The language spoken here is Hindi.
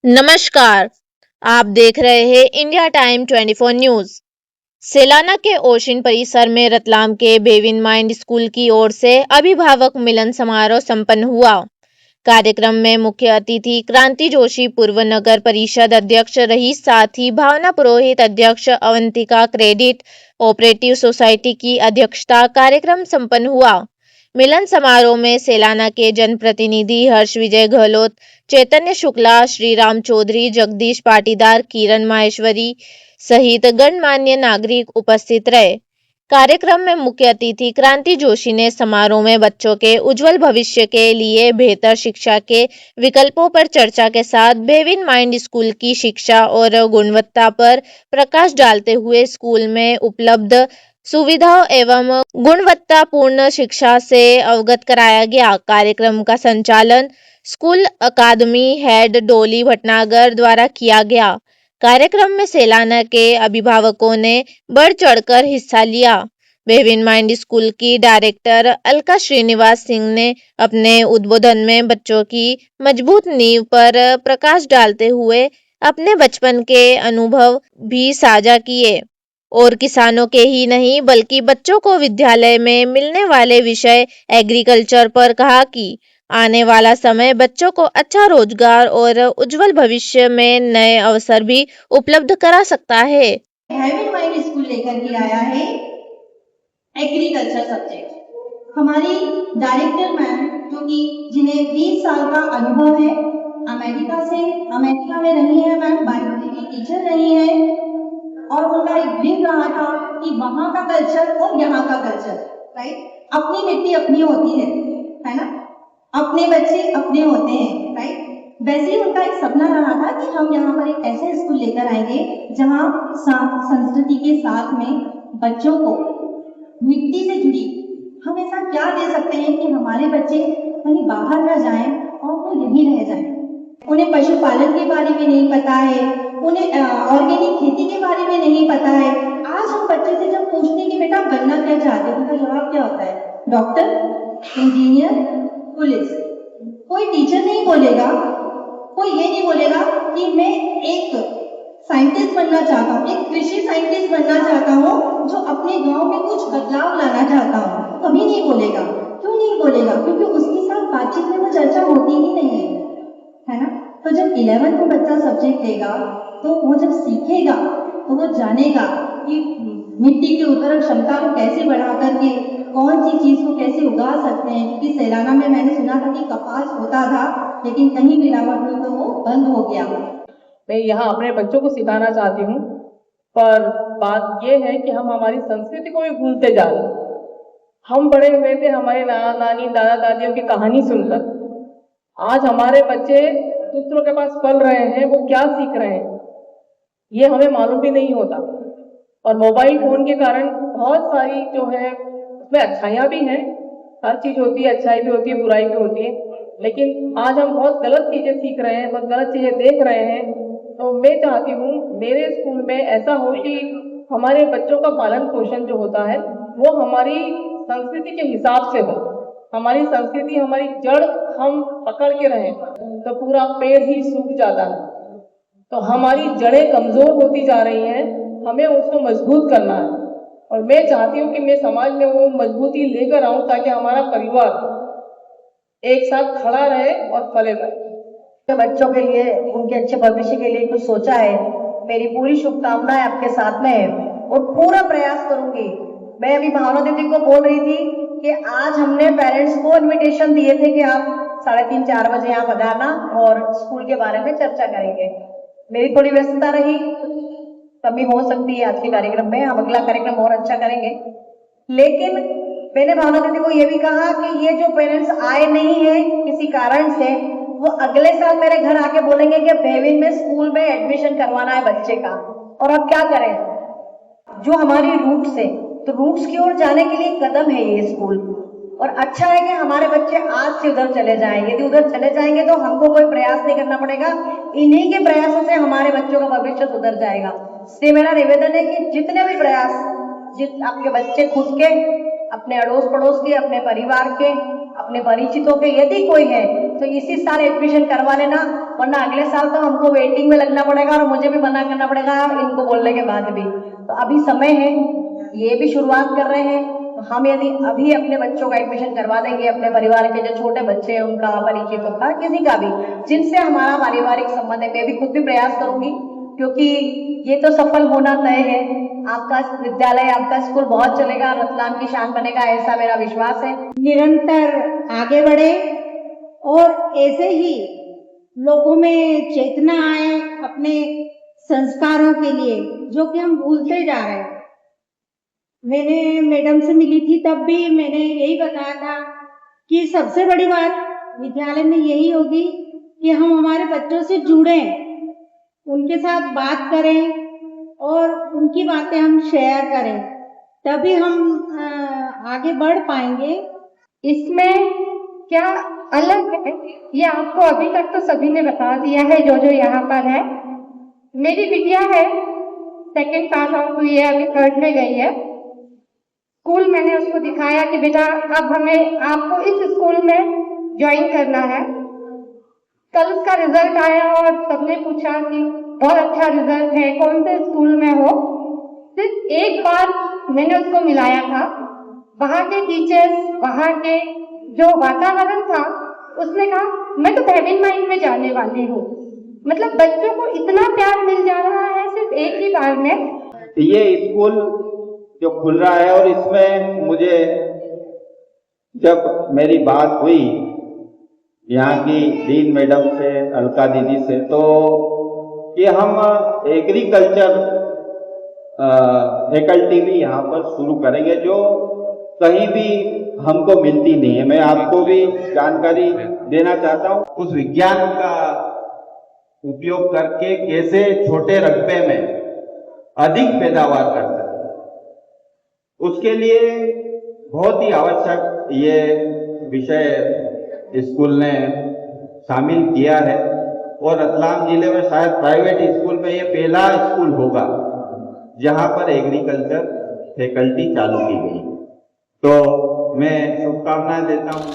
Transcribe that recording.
नमस्कार। आप देख रहे हैं इंडिया टाइम 24 न्यूज। सेलाना के ओशिन परिसर में रतलाम के बेविन माइंड स्कूल की ओर से अभिभावक मिलन समारोह संपन्न हुआ। कार्यक्रम में मुख्य अतिथि क्रांति जोशी पूर्व नगर परिषद अध्यक्ष रही, साथ ही भावना पुरोहित अध्यक्ष, अवंतिका क्रेडिट ऑपरेटिव सोसाइटी की अध्यक्षता कार्यक्रम संपन्न हुआ। मिलन समारोह में सेलाना के जनप्रतिनिधि हर्ष विजय गहलोत, चैतन्य शुक्ला, श्री राम चौधरी, जगदीश पाटीदार, किरण माहेश्वरी सहित गणमान्य नागरिक उपस्थित रहे। कार्यक्रम में मुख्य अतिथि क्रांति जोशी ने समारोह में बच्चों के उज्जवल भविष्य के लिए बेहतर शिक्षा के विकल्पों पर चर्चा के साथ बेविन माइंड स्कूल की शिक्षा और गुणवत्ता पर प्रकाश डालते हुए स्कूल में उपलब्ध सुविधाओं एवं गुणवत्तापूर्ण शिक्षा से अवगत कराया गया। कार्यक्रम का संचालन स्कूल अकादमी हेड डोली भटनागर द्वारा किया गया। कार्यक्रम में सेलाना के अभिभावकों ने बढ़ चढ़कर हिस्सा लिया। बेविन माइंड स्कूल की डायरेक्टर अलका श्रीनिवास सिंह ने अपने उद्बोधन में बच्चों की मजबूत नींव पर प्रकाश डालते हुए अपने बचपन के अनुभव भी साझा किए और किसानों के ही नहीं बल्कि बच्चों को विद्यालय में मिलने वाले विषय एग्रीकल्चर पर कहा कि आने वाला समय बच्चों को अच्छा रोजगार और उज्जवल भविष्य में नए अवसर भी उपलब्ध करा सकता है। बेविन माइंड स्कूल लेकर के आया है एग्रीकल्चर सब्जेक्ट। हमारी डायरेक्टर मैम जो कि जिन्हें 20 साल का अनुभव है, अमेरिका में रही है मैम, बायोलॉजी की टीचर रही है और उनका एक ड्रीम रहा था कि वहां का कल्चर और यहाँ का कल्चर, राइट, अपनी मिट्टी अपनी होती है ना, अपने बच्चे अपने होते हैं, राइट। वैसे ही उनका एक सपना रहा था कि हम यहाँ पर एक ऐसे स्कूल लेकर आएंगे जहाँ संस्कृति के साथ में बच्चों को मिट्टी से जुड़ी हम ऐसा क्या दे सकते हैं कि हमारे बच्चे कहीं बाहर न जाएं और वो यहीं रह जाएं। उन्हें पशुपालन के बारे में नहीं पता है, उन्हें ऑर्गेनिक खेती के बारे में नहीं पता है। आज हम बच्चे से जब पूछते हैं कि बेटा बनना क्या चाहते हो, उनका जवाब क्या होता है? Doctor, engineer, police. कोई टीचर नहीं बोलेगा, कोई ये नहीं बोलेगा कि मैं एक साइंटिस्ट बनना चाहता हूँ, एक कृषि साइंटिस्ट बनना चाहता हूँ जो अपने गांव में कुछ बदलाव लाना चाहता हूँ। कभी नहीं बोलेगा। क्यों नहीं बोलेगा? क्योंकि उसके साथ बातचीत में वो चर्चा होती ही नहीं है ना। तो जब 11th में बच्चा सब्जेक्ट लेगा तो वो जब सीखेगा तो वो जानेगा कि मिट्टी के उर्वरक क्षमता को कैसे बढ़ा करके कौन सी चीज को कैसे उगा सकते हैं। क्योंकि सेलाना में मैंने सुना था कि कपास होता था लेकिन कहीं मिलावट हुई तो वो बंद हो गया। मैं यहाँ अपने बच्चों को सिखाना चाहती हूँ, पर बात ये है कि हम हमारी संस्कृति को भी भूलते जा रहे हैं। हम बड़े हुए थे हमारे नाना नानी दादा दादियों की कहानी सुनकर। आज हमारे बच्चे दूसरों के पास पल रहे हैं, वो क्या सीख रहे हैं ये हमें मालूम भी नहीं होता। और मोबाइल फोन के कारण बहुत सारी जो है उसमें अच्छाइयाँ भी हैं, हर चीज होती है, अच्छाई भी होती है, बुराई भी होती है, लेकिन आज हम बहुत गलत चीजें सीख रहे हैं, बहुत गलत चीजें देख रहे हैं। तो मैं चाहती हूँ मेरे स्कूल में ऐसा हो कि हमारे बच्चों का पालन पोषण जो होता है वो हमारी संस्कृति के हिसाब से हो। हमारी संस्कृति, हमारी जड़ हम पकड़ के रहें तो पूरा पेड़ ही सूख जाता है। तो हमारी जड़ें कमजोर होती जा रही हैं, हमें उसको मजबूत करना है। और मैं चाहती हूँ कि मैं समाज में वो मजबूती लेकर आऊं ताकि हमारा परिवार एक साथ खड़ा रहे और फले रहे। बच्चों के लिए, उनके अच्छे भविष्य के लिए कुछ सोचा है। मेरी पूरी शुभकामनाएं आपके साथ में है और पूरा प्रयास करूंगी। मैं अभी भावना दीदी को बोल रही थी कि आज हमने पेरेंट्स को इनविटेशन दिए थे कि आप 3:30-4 बजे यहाँ पधारना और स्कूल के बारे में चर्चा करेंगे। मेरी थोड़ी व्यस्तता रही, कमी हो सकती है आज के कार्यक्रम में, हम अगला कार्यक्रम और अच्छा करेंगे। लेकिन मैंने भावना दीदी को ये भी कहा कि ये जो पेरेंट्स आए नहीं है किसी कारण से, वो अगले साल मेरे घर आके बोलेंगे कि बेविन में स्कूल में एडमिशन करवाना है बच्चे का। और अब क्या करें, जो हमारी रूट्स है, तो रूट्स की ओर जाने के लिए कदम है ये स्कूल। और अच्छा है कि हमारे बच्चे आज से उधर चले जाएंगे। यदि उधर चले जाएंगे तो हमको कोई प्रयास नहीं करना पड़ेगा, इन्हीं के प्रयासों से हमारे बच्चों का भविष्य सुधर जाएगा। इसलिए मेरा निवेदन है कि जितने भी प्रयास, आपके बच्चे खुद के, अपने अड़ोस पड़ोस के, अपने परिवार के, अपने परिचितों के यदि कोई है तो इसी साल एडमिशन करवा लेना। वरना अगले साल तो हमको वेटिंग में लगना पड़ेगा और मुझे भी मना करना पड़ेगा इनको बोलने के बाद भी। तो अभी समय है, ये भी शुरुआत कर रहे हैं। तो हम यदि अभी अपने बच्चों का एडमिशन करवा देंगे, अपने परिवार के जो छोटे बच्चे हैं उनका, परिचितों का, किसी का भी जिनसे हमारा पारिवारिक संबंध है, मैं भी खुद भी प्रयास करूंगी, क्योंकि ये तो सफल होना तय है। आपका विद्यालय, आपका स्कूल बहुत चलेगा, रतलाम की शान बनेगा, ऐसा मेरा विश्वास है। निरंतर आगे बढ़े और ऐसे ही लोगों में चेतना आए अपने संस्कारों के लिए, जो कि हम भूलते जा रहे हैं। मैंने मैडम से मिली थी, तब भी मैंने यही बताया था कि सबसे बड़ी बात विद्यालय में यही होगी कि हम हमारे बच्चों से जुड़ें, उनके साथ बात करें और उनकी बातें हम शेयर करें, तभी हम आगे बढ़ पाएंगे। इसमें क्या अलग है ये आपको अभी तक तो सभी ने बता दिया है, जो जो यहाँ पर है। मेरी बिटिया है, सेकंड पास आउट हुई है, अभी थर्ड में गई है। स्कूल मैंने उसको दिखाया कि बेटा अब हमें आपको इस स्कूल में ज्वाइन करना है। कल उसका रिजल्ट आया और सबने पूछा कि बहुत अच्छा रिजल्ट है, कौन से स्कूल में हो। सिर्फ एक बार मैंने उसको मिलाया था, वहाँ के टीचर्स, वहाँ के जो वातावरण था, उसने कहा मैं तो बेविन माइंड में जाने वाली हूँ। मतलब बच्चों को इतना प्यार मिल जा रहा है सिर्फ एक ही बार में। ये स्कूल जो खुल रहा है और इसमें मुझे जब मेरी बात हुई यहाँ की डीन मैडम से, अलका दीदी से, तो कि हम एग्रीकल्चर फैकल्टी भी यहाँ पर शुरू करेंगे, जो कहीं भी हमको मिलती नहीं है। मैं आपको भी जानकारी देना चाहता हूँ, उस विज्ञान का उपयोग करके कैसे छोटे रकबे में अधिक पैदावार कर सकते, उसके लिए बहुत ही आवश्यक ये विषय स्कूल ने शामिल किया है। और रतलाम जिले में शायद प्राइवेट स्कूल में ये पहला स्कूल होगा जहां पर एग्रीकल्चर फैकल्टी चालू की गई। तो मैं शुभकामनाएं देता हूं।